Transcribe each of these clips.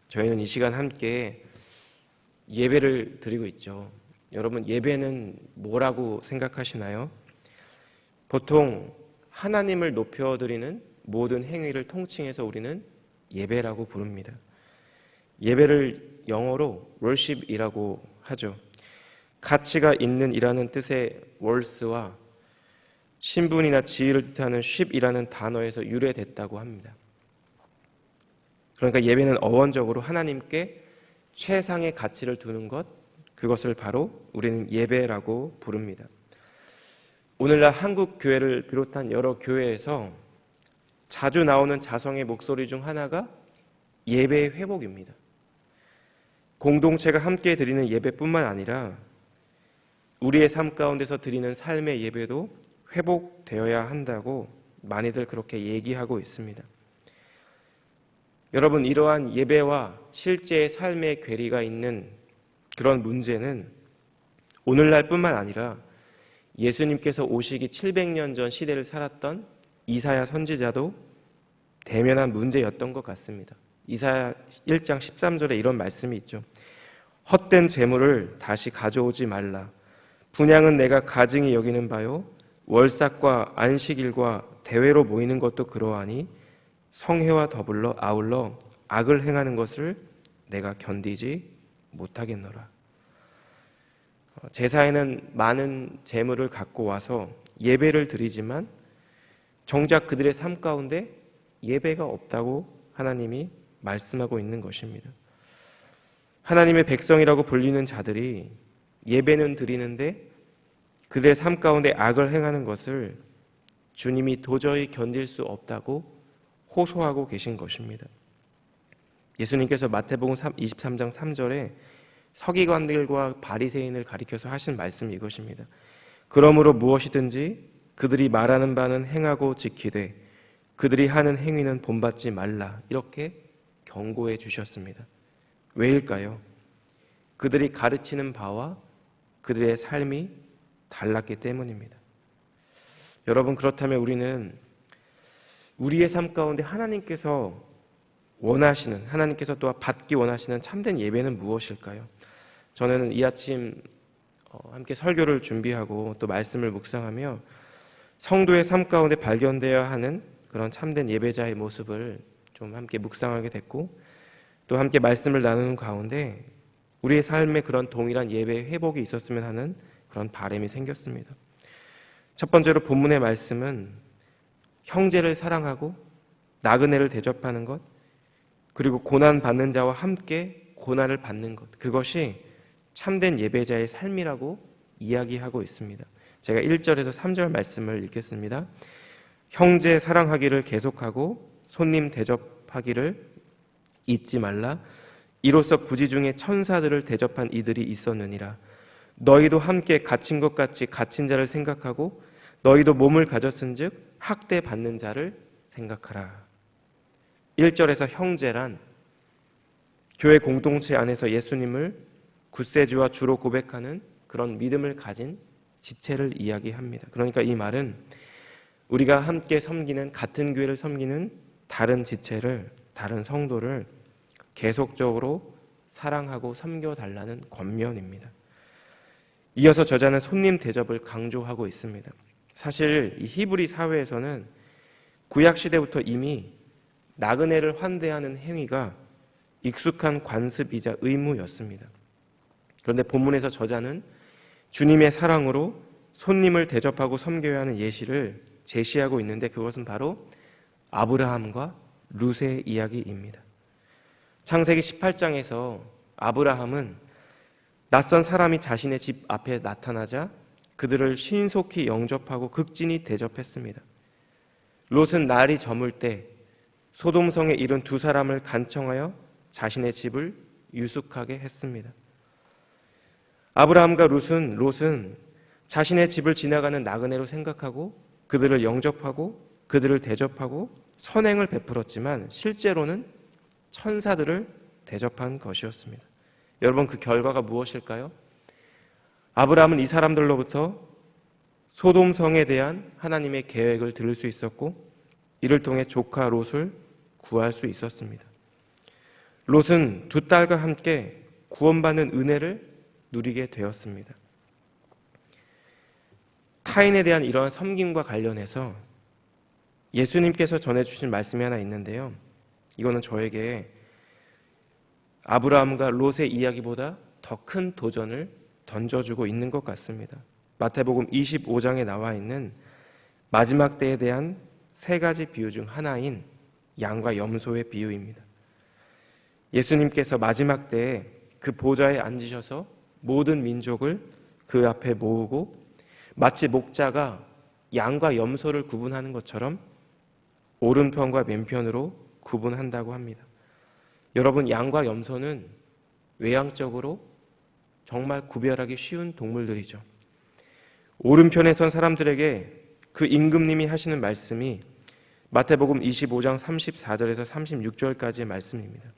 저희는 이 시간 함께 예배를 드리고 있죠. 여러분, 예배는 뭐라고 생각하시나요? 보통 하나님을 높여드리는 모든 행위를 통칭해서 우리는 예배라고 부릅니다. 예배를 영어로 worship이라고 하죠. 가치가 있는 이라는 뜻의 worth와 신분이나 지위를 뜻하는 ship이라는 단어에서 유래됐다고 합니다. 그러니까 예배는 어원적으로 하나님께 최상의 가치를 두는 것, 그것을 바로 우리는 예배라고 부릅니다. 오늘날 한국 교회를 비롯한 여러 교회에서 자주 나오는 자성의 목소리 중 하나가 예배의 회복입니다. 공동체가 함께 드리는 예배뿐만 아니라 우리의 삶 가운데서 드리는 삶의 예배도 회복되어야 한다고 많이들 그렇게 얘기하고 있습니다. 여러분, 이러한 예배와 실제의 삶의 괴리가 있는 그런 문제는 오늘날뿐만 아니라 예수님께서 오시기 700년 전 시대를 살았던 이사야 선지자도 대면한 문제였던 것 같습니다. 이사야 1장 13절에 이런 말씀이 있죠. 헛된 재물을 다시 가져오지 말라. 분향은 내가 가증히 여기는 바요. 월삭과 안식일과 대회로 모이는 것도 그러하니 성회와 더불어 아울러 악을 행하는 것을 내가 견디지 못하겠노라. 제사에는 많은 재물을 갖고 와서 예배를 드리지만 정작 그들의 삶 가운데 예배가 없다고 하나님이 말씀하고 있는 것입니다. 하나님의 백성이라고 불리는 자들이 예배는 드리는데 그들의 삶 가운데 악을 행하는 것을 주님이 도저히 견딜 수 없다고 호소하고 계신 것입니다. 예수님께서 마태복음 23장 3절에 서기관들과 바리새인을 가리켜서 하신 말씀이 이것입니다. 그러므로 무엇이든지 그들이 말하는 바는 행하고 지키되 그들이 하는 행위는 본받지 말라. 이렇게 경고해 주셨습니다. 왜일까요? 그들이 가르치는 바와 그들의 삶이 달랐기 때문입니다. 여러분, 그렇다면 우리는 우리의 삶 가운데 하나님께서 원하시는, 하나님께서 또 받기 원하시는 참된 예배는 무엇일까요? 저는 이 아침 함께 설교를 준비하고 또 말씀을 묵상하며 성도의 삶 가운데 발견되어야 하는 그런 참된 예배자의 모습을 좀 함께 묵상하게 됐고, 또 함께 말씀을 나누는 가운데 우리의 삶에 그런 동일한 예배의 회복이 있었으면 하는 그런 바람이 생겼습니다. 첫 번째로 본문의 말씀은 형제를 사랑하고 나그네를 대접하는 것, 그리고 고난받는 자와 함께 고난을 받는 것, 그것이 참된 예배자의 삶이라고 이야기하고 있습니다. 제가 1절에서 3절 말씀을 읽겠습니다. 형제 사랑하기를 계속하고 손님 대접하기를 잊지 말라. 이로써 부지 중에 천사들을 대접한 이들이 있었느니라. 너희도 함께 갇힌 것 같이 갇힌 자를 생각하고 너희도 몸을 가졌은즉 학대받는 자를 생각하라. 1절에서 형제란 교회 공동체 안에서 예수님을 구세주와 주로 고백하는 그런 믿음을 가진 지체를 이야기합니다. 그러니까 이 말은 우리가 함께 섬기는, 같은 교회를 섬기는 다른 지체를, 다른 성도를 계속적으로 사랑하고 섬겨달라는 권면입니다. 이어서 저자는 손님 대접을 강조하고 있습니다. 사실 이 히브리 사회에서는 구약 시대부터 이미 나그네를 환대하는 행위가 익숙한 관습이자 의무였습니다. 그런데 본문에서 저자는 주님의 사랑으로 손님을 대접하고 섬겨야 하는 예시를 제시하고 있는데 그것은 바로 아브라함과 룻의 이야기입니다. 창세기 18장에서 아브라함은 낯선 사람이 자신의 집 앞에 나타나자 그들을 신속히 영접하고 극진히 대접했습니다. 롯은 날이 저물 때 소돔성에 이른 두 사람을 간청하여 자신의 집을 유숙하게 했습니다. 아브라함과 롯은 자신의 집을 지나가는 나그네로 생각하고 그들을 영접하고 그들을 대접하고 선행을 베풀었지만 실제로는 천사들을 대접한 것이었습니다. 여러분, 그 결과가 무엇일까요? 아브라함은 이 사람들로부터 소돔성에 대한 하나님의 계획을 들을 수 있었고 이를 통해 조카 롯을 구할 수 있었습니다. 롯은 두 딸과 함께 구원받는 은혜를 누리게 되었습니다. 타인에 대한 이러한 섬김과 관련해서 예수님께서 전해주신 말씀이 하나 있는데요. 이거는 저에게 아브라함과 롯의 이야기보다 더 큰 도전을 던져주고 있는 것 같습니다. 마태복음 25장에 나와 있는 마지막 때에 대한 세 가지 비유 중 하나인 양과 염소의 비유입니다. 예수님께서 마지막 때에 그 보좌에 앉으셔서 모든 민족을 그 앞에 모으고 마치 목자가 양과 염소를 구분하는 것처럼 오른편과 왼편으로 구분한다고 합니다. 여러분, 양과 염소는 외향적으로 정말 구별하기 쉬운 동물들이죠. 오른편에 선 사람들에게 그 임금님이 하시는 말씀이 마태복음 25장 34절에서 36절까지의 말씀입니다.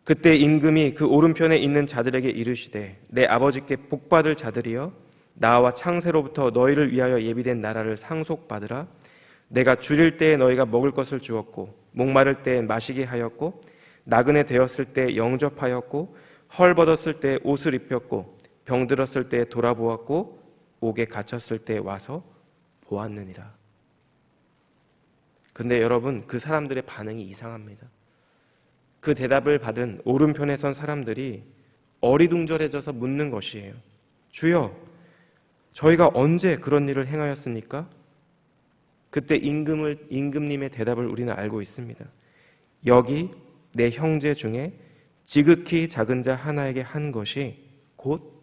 그때 임금이 그 오른편에 있는 자들에게 이르시되 내 아버지께 복받을 자들이여 나와 창세로부터 너희를 위하여 예비된 나라를 상속받으라. 내가 줄일 때에 너희가 먹을 것을 주었고 목마를 때에 마시게 하였고 나그네 되었을 때 영접하였고 헐벗었을 때 옷을 입혔고 병들었을 때 돌아보았고 옥에 갇혔을 때 와서 보았느니라. 근데 여러분, 그 사람들의 반응이 이상합니다. 그 대답을 받은 오른편에 선 사람들이 어리둥절해져서 묻는 것이에요. 주여, 저희가 언제 그런 일을 행하였습니까? 그때 임금님의 대답을 우리는 알고 있습니다. 여기 내 형제 중에 지극히 작은 자 하나에게 한 것이 곧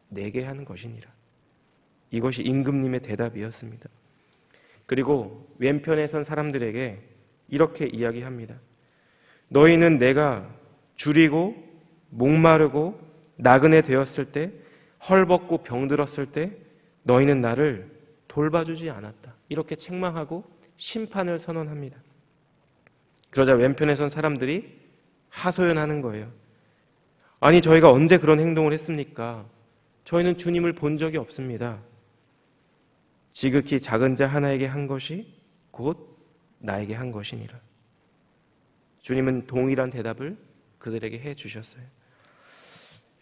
내게 한 것이니라. 이것이 임금님의 대답이었습니다. 그리고 왼편에 선 사람들에게 이렇게 이야기합니다. 너희는 내가 줄이고 목마르고 나그네 되었을 때 헐벗고 병들었을 때 너희는 나를 돌봐주지 않았다. 이렇게 책망하고 심판을 선언합니다. 그러자 왼편에 선 사람들이 하소연하는 거예요. 아니, 저희가 언제 그런 행동을 했습니까? 저희는 주님을 본 적이 없습니다. 지극히 작은 자 하나에게 한 것이 곧 나에게 한 것이니라. 주님은 동일한 대답을 그들에게 해 주셨어요.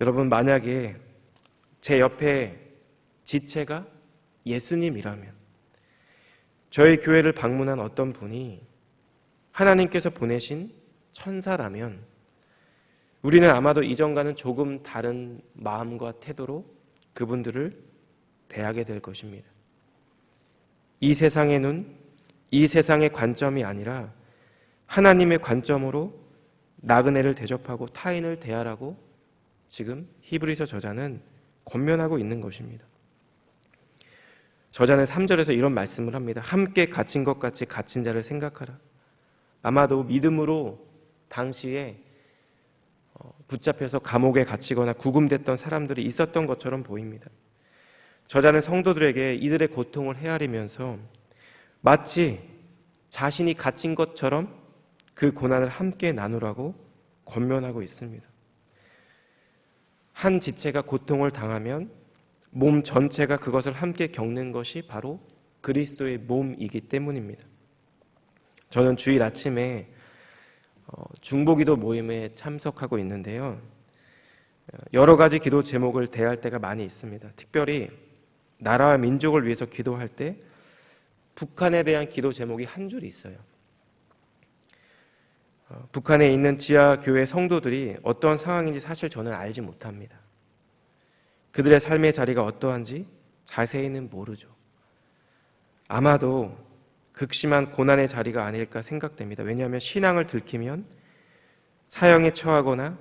여러분, 만약에 제 옆에 지체가 예수님이라면, 저희 교회를 방문한 어떤 분이 하나님께서 보내신 천사라면 우리는 아마도 이전과는 조금 다른 마음과 태도로 그분들을 대하게 될 것입니다. 이 세상의 눈, 이 세상의 관점이 아니라 하나님의 관점으로 나그네를 대접하고 타인을 대하라고 지금 히브리서 저자는 권면하고 있는 것입니다. 저자는 3절에서 이런 말씀을 합니다. 함께 갇힌 것 같이 갇힌 자를 생각하라. 아마도 믿음으로 당시에 붙잡혀서 감옥에 갇히거나 구금됐던 사람들이 있었던 것처럼 보입니다. 저자는 성도들에게 이들의 고통을 헤아리면서 마치 자신이 갇힌 것처럼 그 고난을 함께 나누라고 권면하고 있습니다. 한 지체가 고통을 당하면 몸 전체가 그것을 함께 겪는 것이 바로 그리스도의 몸이기 때문입니다. 저는 주일 아침에 중보기도 모임에 참석하고 있는데요. 여러 가지 기도 제목을 대할 때가 많이 있습니다. 특별히 나라와 민족을 위해서 기도할 때 북한에 대한 기도 제목이 한 줄이 있어요. 북한에 있는 지하교회 성도들이 어떤 상황인지 사실 저는 알지 못합니다. 그들의 삶의 자리가 어떠한지 자세히는 모르죠. 아마도 극심한 고난의 자리가 아닐까 생각됩니다. 왜냐하면 신앙을 들키면 사형에 처하거나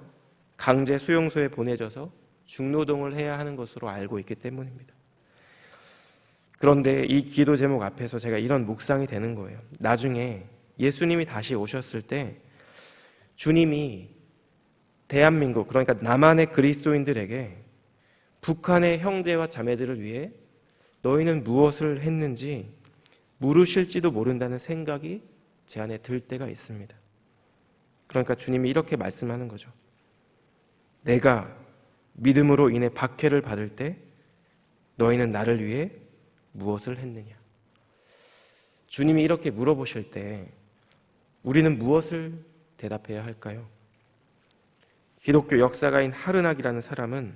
강제 수용소에 보내져서 중노동을 해야 하는 것으로 알고 있기 때문입니다. 그런데 이 기도 제목 앞에서 제가 이런 묵상이 되는 거예요. 나중에 예수님이 다시 오셨을 때 주님이 대한민국, 그러니까 남한의 그리스도인들에게 북한의 형제와 자매들을 위해 너희는 무엇을 했는지 물으실지도 모른다는 생각이 제 안에 들 때가 있습니다. 그러니까 주님이 이렇게 말씀하는 거죠. 내가 믿음으로 인해 박해를 받을 때 너희는 나를 위해 무엇을 했느냐? 주님이 이렇게 물어보실 때 우리는 무엇을 대답해야 할까요? 기독교 역사가인 하르낙이라는 사람은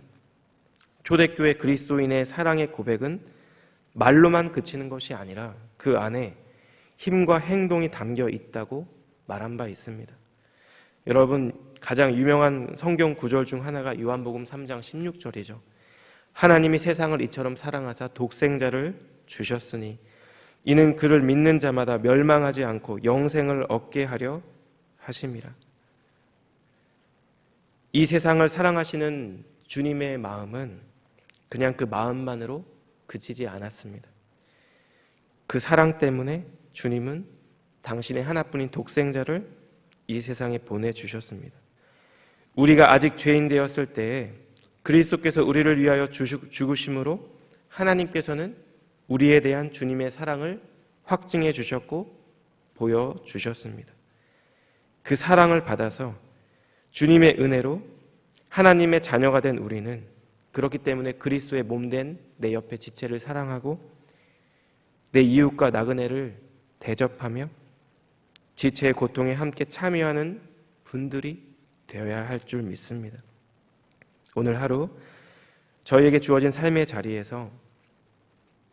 초대교회 그리스도인의 사랑의 고백은 말로만 그치는 것이 아니라 그 안에 힘과 행동이 담겨 있다고 말한 바 있습니다. 여러분, 가장 유명한 성경 구절 중 하나가 요한복음 3장 16절이죠. 하나님이 세상을 이처럼 사랑하사 독생자를 주셨으니 이는 그를 믿는 자마다 멸망하지 않고 영생을 얻게 하려 하심이라. 이 세상을 사랑하시는 주님의 마음은 그냥 그 마음만으로 그치지 않았습니다. 그 사랑 때문에 주님은 당신의 하나뿐인 독생자를 이 세상에 보내주셨습니다. 우리가 아직 죄인 되었을 때에 그리스도께서 우리를 위하여 죽으심으로 하나님께서는 우리에 대한 주님의 사랑을 확증해 주셨고 보여주셨습니다. 그 사랑을 받아서 주님의 은혜로 하나님의 자녀가 된 우리는 그렇기 때문에 그리스도의 몸된 내 옆에 지체를 사랑하고 내 이웃과 나그네를 대접하며 지체의 고통에 함께 참여하는 분들이 되어야 할 줄 믿습니다. 오늘 하루 저희에게 주어진 삶의 자리에서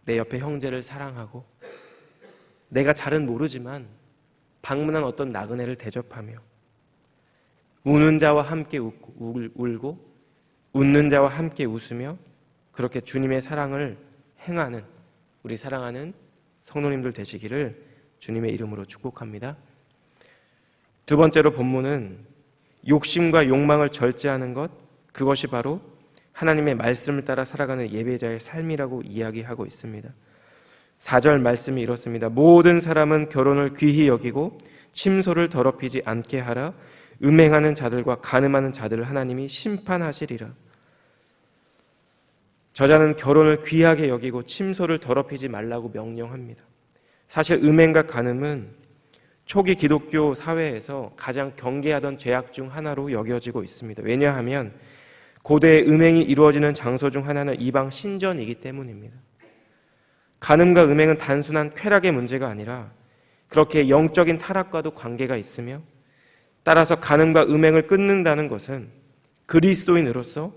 내 옆에 형제를 사랑하고 내가 잘은 모르지만 방문한 어떤 나그네를 대접하며 우는 자와 함께 울고 웃는 자와 함께 웃으며 그렇게 주님의 사랑을 행하는 우리 사랑하는 성도님들 되시기를 주님의 이름으로 축복합니다. 두 번째로 본문은 욕심과 욕망을 절제하는 것, 그것이 바로 하나님의 말씀을 따라 살아가는 예배자의 삶이라고 이야기하고 있습니다. 4절 말씀이 이렇습니다. 모든 사람은 결혼을 귀히 여기고 침소를 더럽히지 않게 하라. 음행하는 자들과 간음하는 자들을 하나님이 심판하시리라. 저자는 결혼을 귀하게 여기고 침소를 더럽히지 말라고 명령합니다. 사실 음행과 간음은 초기 기독교 사회에서 가장 경계하던 죄악 중 하나로 여겨지고 있습니다. 왜냐하면 고대의 음행이 이루어지는 장소 중 하나는 이방 신전이기 때문입니다. 간음과 음행은 단순한 쾌락의 문제가 아니라 그렇게 영적인 타락과도 관계가 있으며 따라서 간음과 음행을 끊는다는 것은 그리스도인으로서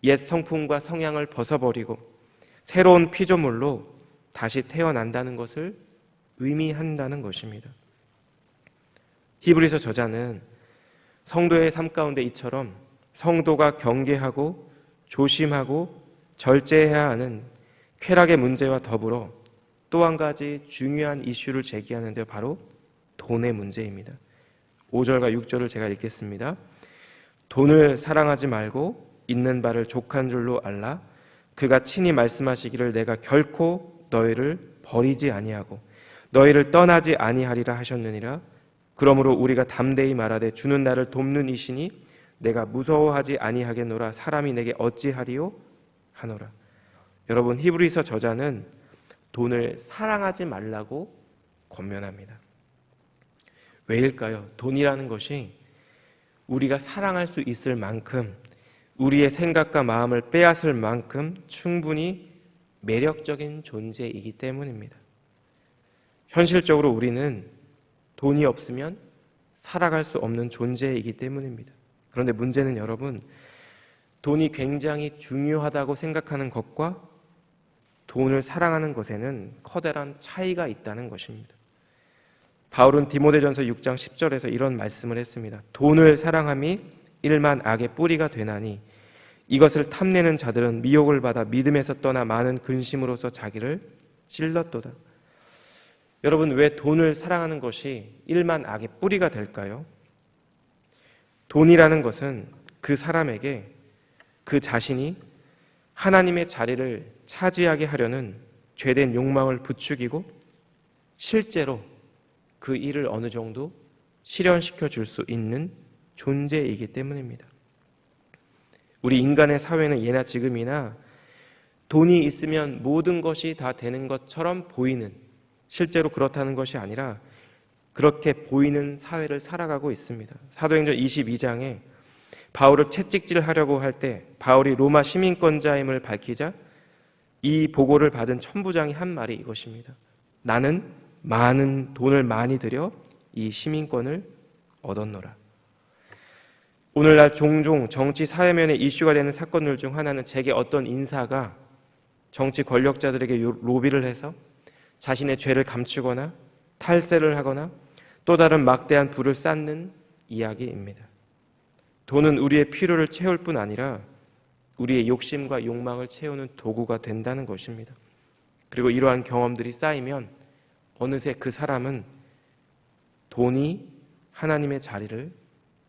옛 성품과 성향을 벗어버리고 새로운 피조물로 다시 태어난다는 것을 의미한다는 것입니다. 히브리서 저자는 성도의 삶 가운데 이처럼 성도가 경계하고 조심하고 절제해야 하는 쾌락의 문제와 더불어 또 한 가지 중요한 이슈를 제기하는데 바로 돈의 문제입니다. 5절과 6절을 제가 읽겠습니다. 돈을 사랑하지 말고 있는 바를 족한 줄로 알라. 그가 친히 말씀하시기를 내가 결코 너희를 버리지 아니하고 너희를 떠나지 아니하리라 하셨느니라. 그러므로 우리가 담대히 말하되 주는 나를 돕는 이시니 내가 무서워하지 아니하겠노라. 사람이 내게 어찌하리요 하노라. 여러분, 히브리서 저자는 돈을 사랑하지 말라고 권면합니다. 왜일까요? 돈이라는 것이 우리가 사랑할 수 있을 만큼 우리의 생각과 마음을 빼앗을 만큼 충분히 매력적인 존재이기 때문입니다. 현실적으로 우리는 돈이 없으면 살아갈 수 없는 존재이기 때문입니다. 그런데 문제는 여러분, 돈이 굉장히 중요하다고 생각하는 것과 돈을 사랑하는 것에는 커다란 차이가 있다는 것입니다. 바울은 디모데전서 6장 10절에서 이런 말씀을 했습니다. 돈을 사랑함이 일만 악의 뿌리가 되나니 이것을 탐내는 자들은 미혹을 받아 믿음에서 떠나 많은 근심으로서 자기를 찔렀도다. 여러분, 왜 돈을 사랑하는 것이 일만 악의 뿌리가 될까요? 돈이라는 것은 그 사람에게 그 자신이 하나님의 자리를 차지하게 하려는 죄된 욕망을 부추기고 실제로 그 일을 어느 정도 실현시켜 줄 수 있는 존재이기 때문입니다. 우리 인간의 사회는 예나 지금이나 돈이 있으면 모든 것이 다 되는 것처럼 보이는, 실제로 그렇다는 것이 아니라 그렇게 보이는 사회를 살아가고 있습니다. 사도행전 22장에 바울을 채찍질하려고 할 때 바울이 로마 시민권자임을 밝히자 이 보고를 받은 천부장이 한 말이 이것입니다. 나는 많은 돈을 많이 들여 이 시민권을 얻었노라. 오늘날 종종 정치 사회면에 이슈가 되는 사건들 중 하나는 제게 어떤 인사가 정치 권력자들에게 로비를 해서 자신의 죄를 감추거나 탈세를 하거나 또 다른 막대한 부를 쌓는 이야기입니다. 돈은 우리의 필요를 채울 뿐 아니라 우리의 욕심과 욕망을 채우는 도구가 된다는 것입니다. 그리고 이러한 경험들이 쌓이면 어느새 그 사람은 돈이 하나님의 자리를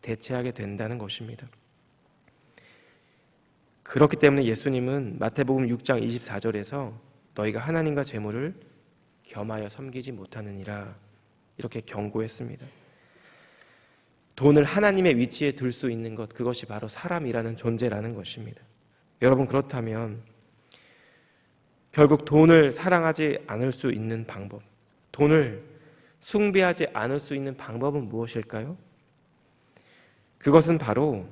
대체하게 된다는 것입니다. 그렇기 때문에 예수님은 마태복음 6장 24절에서 너희가 하나님과 재물을 겸하여 섬기지 못하느니라 이렇게 경고했습니다. 돈을 하나님의 위치에 둘 수 있는 것, 그것이 바로 사람이라는 존재라는 것입니다. 여러분, 그렇다면 결국 돈을 사랑하지 않을 수 있는 방법, 돈을 숭배하지 않을 수 있는 방법은 무엇일까요? 그것은 바로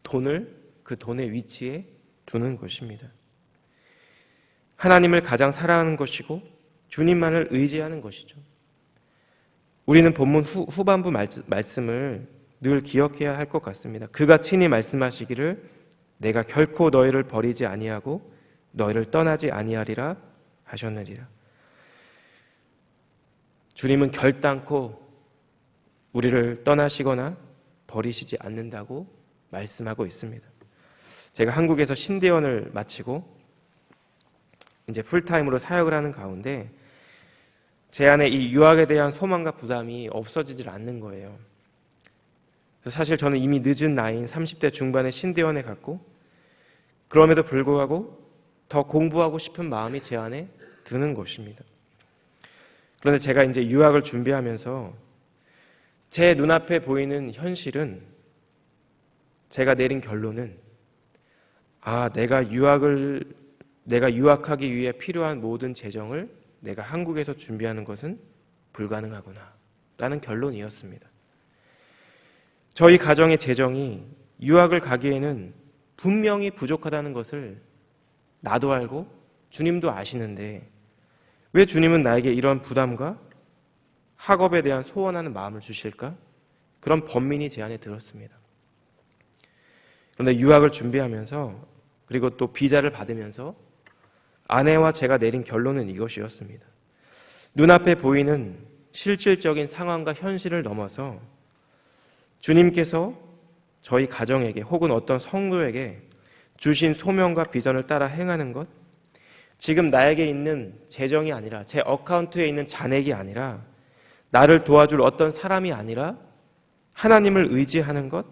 돈을 그 돈의 위치에 두는 것입니다. 하나님을 가장 사랑하는 것이고 주님만을 의지하는 것이죠. 우리는 본문 후반부 말씀을 늘 기억해야 할 것 같습니다. 그가 친히 말씀하시기를 내가 결코 너희를 버리지 아니하고 너희를 떠나지 아니하리라 하셨느니라. 주님은 결단코 우리를 떠나시거나 버리시지 않는다고 말씀하고 있습니다. 제가 한국에서 신대원을 마치고 이제 풀타임으로 사역을 하는 가운데 제 안에 이 유학에 대한 소망과 부담이 없어지질 않는 거예요. 그래서 사실 저는 이미 늦은 나이인 30대 중반에 신대원에 갔고 그럼에도 불구하고 더 공부하고 싶은 마음이 제 안에 드는 것입니다. 그런데 제가 이제 유학을 준비하면서 제 눈앞에 보이는 현실은 제가 내린 결론은 내가 유학하기 위해 필요한 모든 재정을 내가 한국에서 준비하는 것은 불가능하구나 라는 결론이었습니다. 저희 가정의 재정이 유학을 가기에는 분명히 부족하다는 것을 나도 알고 주님도 아시는데 왜 주님은 나에게 이런 부담과 학업에 대한 소원하는 마음을 주실까? 그런 번민이 제 안에 들었습니다. 그런데 유학을 준비하면서 그리고 또 비자를 받으면서 아내와 제가 내린 결론은 이것이었습니다. 눈앞에 보이는 실질적인 상황과 현실을 넘어서 주님께서 저희 가정에게 혹은 어떤 성도에게 주신 소명과 비전을 따라 행하는 것, 지금 나에게 있는 재정이 아니라 제 어카운트에 있는 잔액이 아니라 나를 도와줄 어떤 사람이 아니라 하나님을 의지하는 것,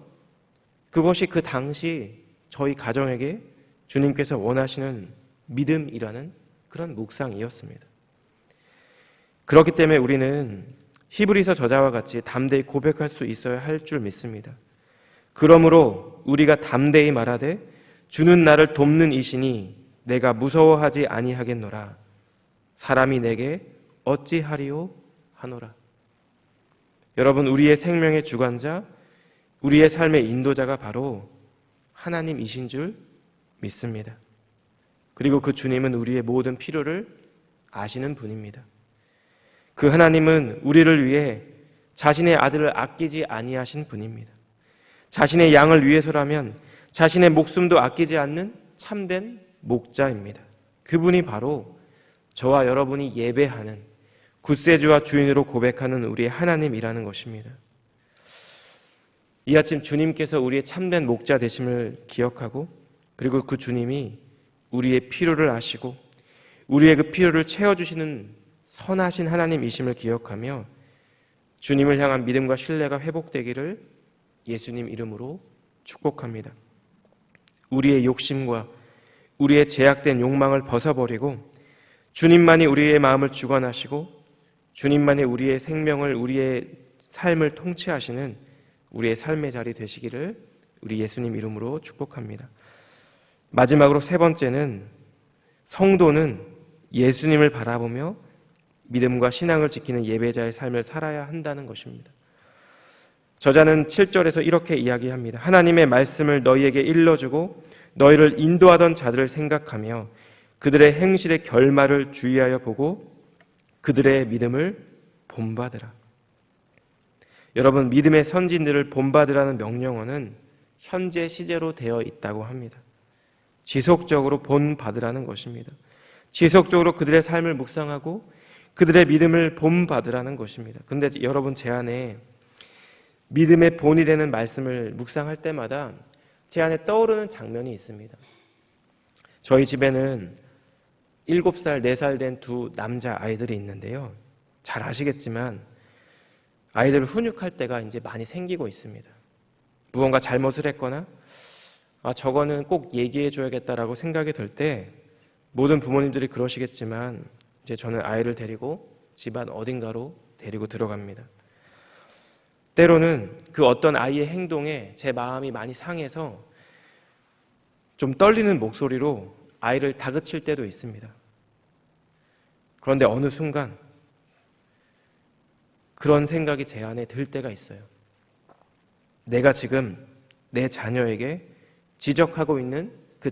그것이 그 당시 저희 가정에게 주님께서 원하시는 믿음이라는 그런 묵상이었습니다. 그렇기 때문에 우리는 히브리서 저자와 같이 담대히 고백할 수 있어야 할 줄 믿습니다. 그러므로 우리가 담대히 말하되 주는 나를 돕는 이시니 내가 무서워하지 아니하겠노라. 사람이 내게 어찌하리요 하노라. 여러분, 우리의 생명의 주관자, 우리의 삶의 인도자가 바로 하나님이신 줄 믿습니다. 그리고 그 주님은 우리의 모든 필요를 아시는 분입니다. 그 하나님은 우리를 위해 자신의 아들을 아끼지 아니하신 분입니다. 자신의 양을 위해서라면 자신의 목숨도 아끼지 않는 참된 목자입니다. 그분이 바로 저와 여러분이 예배하는 구세주와 주인으로 고백하는 우리의 하나님이라는 것입니다. 이 아침 주님께서 우리의 참된 목자 되심을 기억하고 그리고 그 주님이 우리의 필요를 아시고 우리의 그 필요를 채워주시는 선하신 하나님이심을 기억하며 주님을 향한 믿음과 신뢰가 회복되기를 예수님 이름으로 축복합니다. 우리의 욕심과 우리의 제약된 욕망을 벗어버리고 주님만이 우리의 마음을 주관하시고 주님만이 우리의 생명을, 우리의 삶을 통치하시는 우리의 삶의 자리 되시기를 우리 예수님 이름으로 축복합니다. 마지막으로 세 번째는 성도는 예수님을 바라보며 믿음과 신앙을 지키는 예배자의 삶을 살아야 한다는 것입니다. 저자는 7절에서 이렇게 이야기합니다. 하나님의 말씀을 너희에게 일러주고 너희를 인도하던 자들을 생각하며 그들의 행실의 결말을 주의하여 보고 그들의 믿음을 본받으라. 여러분, 믿음의 선진들을 본받으라는 명령어는 현재 시제로 되어 있다고 합니다. 지속적으로 본받으라는 것입니다. 지속적으로 그들의 삶을 묵상하고 그들의 믿음을 본받으라는 것입니다. 그런데 여러분, 제 안에 믿음의 본이 되는 말씀을 묵상할 때마다 제 안에 떠오르는 장면이 있습니다. 저희 집에는 7살, 4살 된 두 남자 아이들이 있는데요. 잘 아시겠지만 아이들 훈육할 때가 이제 많이 생기고 있습니다. 무언가 잘못을 했거나 저거는 꼭 얘기해 줘야겠다라고 생각이 들 때 모든 부모님들이 그러시겠지만 이제 저는 아이를 데리고 집안 어딘가로 데리고 들어갑니다. 때로는 그 어떤 아이의 행동에 제 마음이 많이 상해서 좀 떨리는 목소리로 아이를 다그칠 때도 있습니다. 그런데 어느 순간 그런 생각이 제 안에 들 때가 있어요. 내가 지금 내 자녀에게 지적하고 있는 그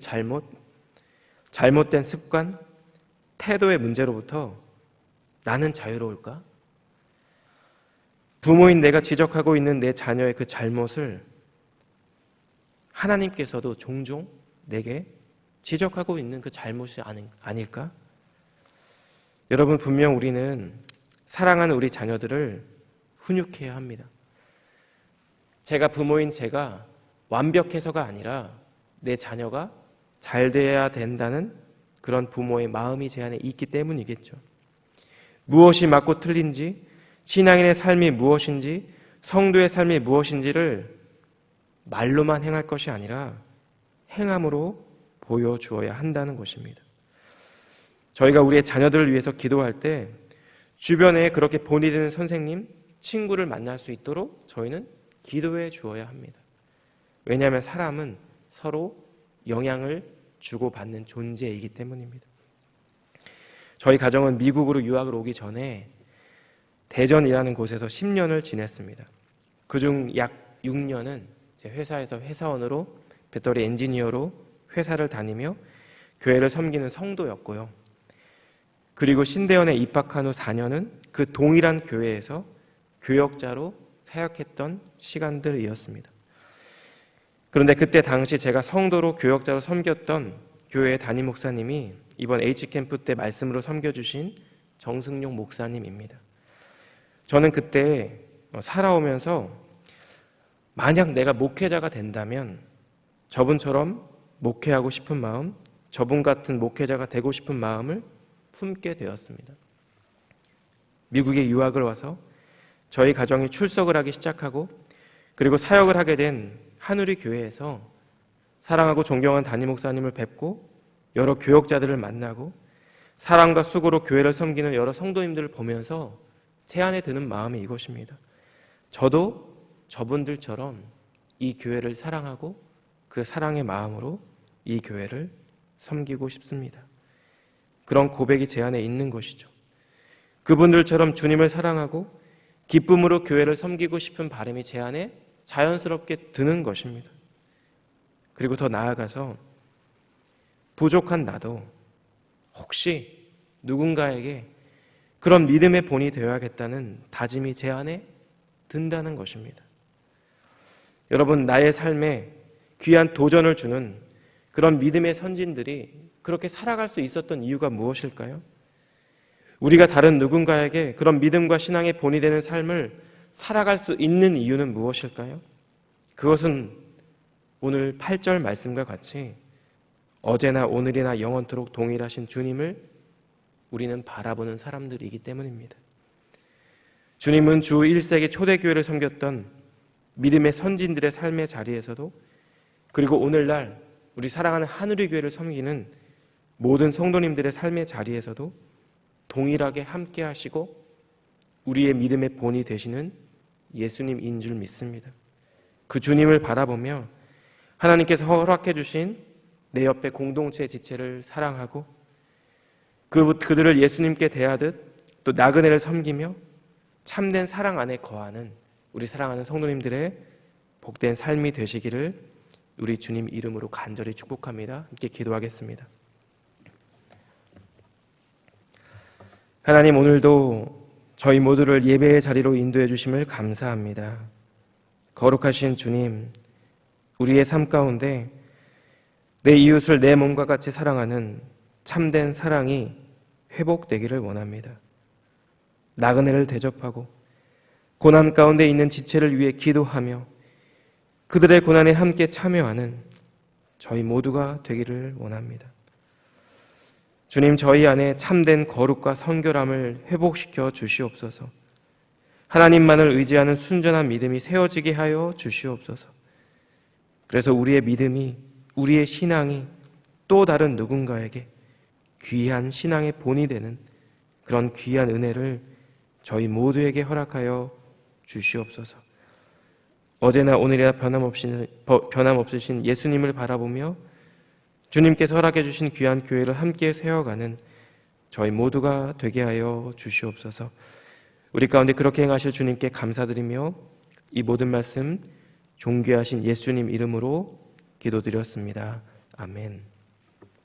잘못된 습관, 태도의 문제로부터 나는 자유로울까? 부모인 내가 지적하고 있는 내 자녀의 그 잘못을 하나님께서도 종종 내게 지적하고 있는 그 잘못이 아닐까? 여러분, 분명 우리는 사랑하는 우리 자녀들을 훈육해야 합니다. 제가 부모인 제가 완벽해서가 아니라 내 자녀가 잘 돼야 된다는 그런 부모의 마음이 제 안에 있기 때문이겠죠. 무엇이 맞고 틀린지, 신앙인의 삶이 무엇인지, 성도의 삶이 무엇인지를 말로만 행할 것이 아니라 행함으로 보여주어야 한다는 것입니다. 저희가 우리의 자녀들을 위해서 기도할 때 주변에 그렇게 본이 되는 선생님, 친구를 만날 수 있도록 저희는 기도해 주어야 합니다. 왜냐하면 사람은 서로 영향을 주고받는 존재이기 때문입니다. 저희 가정은 미국으로 유학을 오기 전에 대전이라는 곳에서 10년을 지냈습니다. 그중 약 6년은 제 회사에서 회사원으로 배터리 엔지니어로 회사를 다니며 교회를 섬기는 성도였고요. 그리고 신대원에 입학한 후 4년은 그 동일한 교회에서 교역자로 사역했던 시간들이었습니다. 그런데 그때 당시 제가 성도로 교역자로 섬겼던 교회의 담임 목사님이 이번 H캠프 때 말씀으로 섬겨주신 정승용 목사님입니다. 저는 그때 살아오면서 만약 내가 목회자가 된다면 저분처럼 목회하고 싶은 마음, 저분 같은 목회자가 되고 싶은 마음을 품게 되었습니다. 미국에 유학을 와서 저희 가정이 출석을 하기 시작하고 그리고 사역을 하게 된 한우리 교회에서 사랑하고 존경한 담임 목사님을 뵙고 여러 교역자들을 만나고 사랑과 수고로 교회를 섬기는 여러 성도님들을 보면서 제 안에 드는 마음이 이것입니다. 저도 저분들처럼 이 교회를 사랑하고 그 사랑의 마음으로 이 교회를 섬기고 싶습니다. 그런 고백이 제 안에 있는 것이죠. 그분들처럼 주님을 사랑하고 기쁨으로 교회를 섬기고 싶은 바람이 제 안에 자연스럽게 드는 것입니다. 그리고 더 나아가서 부족한 나도 혹시 누군가에게 그런 믿음의 본이 되어야겠다는 다짐이 제 안에 든다는 것입니다. 여러분, 나의 삶에 귀한 도전을 주는 그런 믿음의 선진들이 그렇게 살아갈 수 있었던 이유가 무엇일까요? 우리가 다른 누군가에게 그런 믿음과 신앙의 본이 되는 삶을 살아갈 수 있는 이유는 무엇일까요? 그것은 오늘 8절 말씀과 같이 어제나 오늘이나 영원토록 동일하신 주님을 우리는 바라보는 사람들이기 때문입니다. 주님은 주 1세기 초대교회를 섬겼던 믿음의 선진들의 삶의 자리에서도 그리고 오늘날 우리 사랑하는 하늘의 교회를 섬기는 모든 성도님들의 삶의 자리에서도 동일하게 함께 하시고 우리의 믿음의 본이 되시는 예수님인 줄 믿습니다. 그 주님을 바라보며 하나님께서 허락해 주신 내 옆에 공동체의 지체를 사랑하고 그들을 예수님께 대하듯 또 나그네를 섬기며 참된 사랑 안에 거하는 우리 사랑하는 성도님들의 복된 삶이 되시기를 우리 주님 이름으로 간절히 축복합니다. 함께 기도하겠습니다. 하나님, 오늘도 저희 모두를 예배의 자리로 인도해 주심을 감사합니다. 거룩하신 주님, 우리의 삶 가운데 내 이웃을 내 몸과 같이 사랑하는 참된 사랑이 회복되기를 원합니다. 나그네를 대접하고 고난 가운데 있는 지체를 위해 기도하며 그들의 고난에 함께 참여하는 저희 모두가 되기를 원합니다. 주님, 저희 안에 참된 거룩과 선결함을 회복시켜 주시옵소서. 하나님만을 의지하는 순전한 믿음이 세워지게 하여 주시옵소서. 그래서 우리의 믿음이, 우리의 신앙이 또 다른 누군가에게 귀한 신앙의 본이 되는 그런 귀한 은혜를 저희 모두에게 허락하여 주시옵소서. 어제나 오늘이나 변함없으신 예수님을 바라보며 주님께서 허락해 주신 귀한 교회를 함께 세워가는 저희 모두가 되게 하여 주시옵소서. 우리 가운데 그렇게 행하실 주님께 감사드리며 이 모든 말씀 존귀하신 예수님 이름으로 기도드렸습니다. 아멘.